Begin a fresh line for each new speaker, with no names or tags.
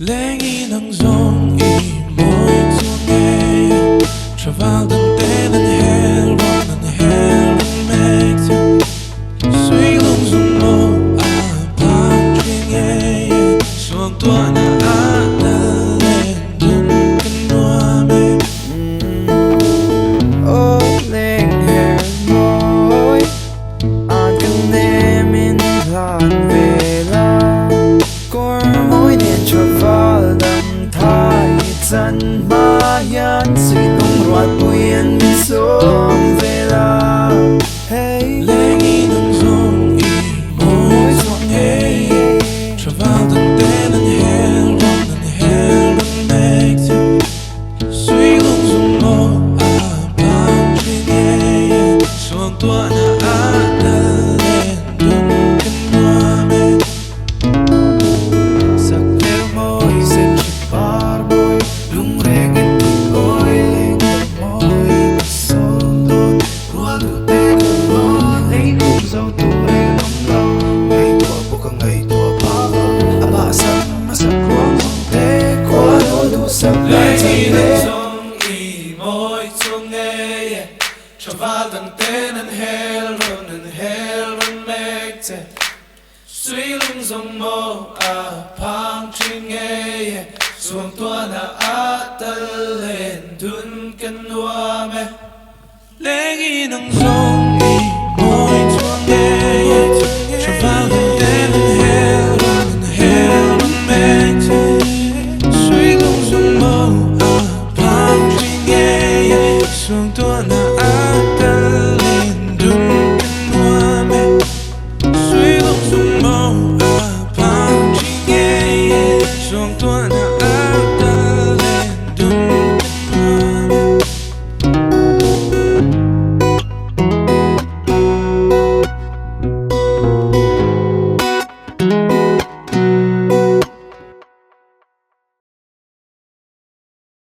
Lengi nang zawng moi chuang ngei thaval dan tên an hel rawn an hel make suihlung zawng mo phang ngei suangtuahna len kan nuam
Oh Lenghermawi ankanem in hlan vela kawrmawi nen thaval dang thai chan ma hian suihlung rualpui'an min sawm vela hey
Lengi nang zawng moi chuang ngei thaval dan tên an hel rawn an hel make suihlung zawng mo phang ngei suangtuahna
Sakhmelmawi Senhriparmawi lung reng Lenghermawi ngaihtuah ngaihtuah phang
Lengi nang zawng moi chuang ngei thaval dan tên an hel rawn make suihlung zawng mo phang ngei suangtuahna len kan nuam Lengi nang zawng